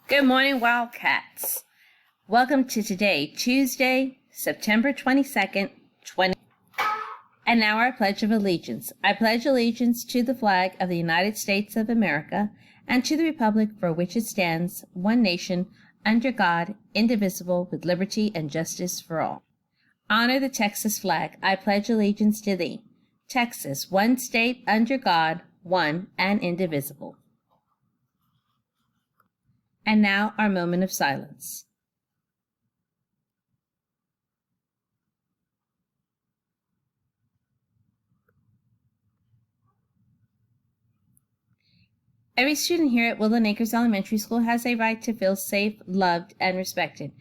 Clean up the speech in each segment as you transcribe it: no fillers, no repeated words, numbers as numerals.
Good morning, Wildcats. Welcome to today, Tuesday, September 22nd, 20. And now our Pledge of Allegiance. I pledge allegiance to the flag of the United States of America and to the republic for which it stands, one nation, under God, indivisible, with liberty and justice for all. Honor the Texas flag. I pledge allegiance to thee. Texas, one state under God, one and indivisible. And now our moment of silence. Every student here at Woodland Acres Elementary School has a right to feel safe, loved, and respected,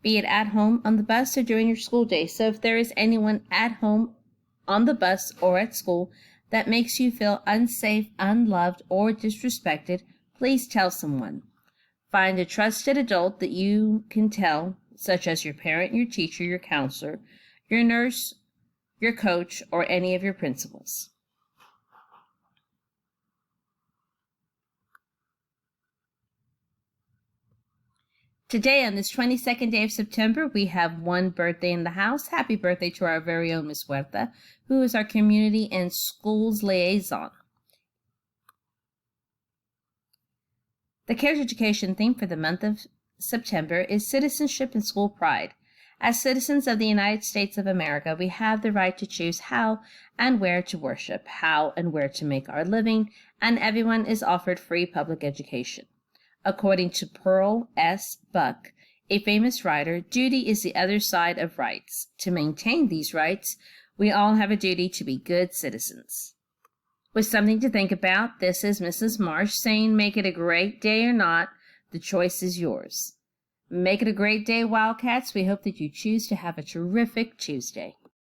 be it at home, on the bus, or during your school day. So if there is anyone at home, on the bus, or at school that makes you feel unsafe, unloved, or disrespected, please tell someone. Find a trusted adult that you can tell, such as your parent, your teacher, your counselor, your nurse, your coach, or any of your principals. Today, on this 22nd day of September, we have one birthday in the house. Happy birthday to our very own Miss Huerta, who is our community and schools liaison. The CARES Education theme for the month of September is Citizenship and School Pride. As citizens of the United States of America, we have the right to choose how and where to worship, how and where to make our living, and everyone is offered free public education. According to Pearl S. Buck, a famous writer, duty is the other side of rights. To maintain these rights, we all have a duty to be good citizens. With something to think about, this is Mrs. Marsh saying, make it a great day or not, the choice is yours. Make it a great day, Wildcats. We hope that you choose to have a terrific Tuesday.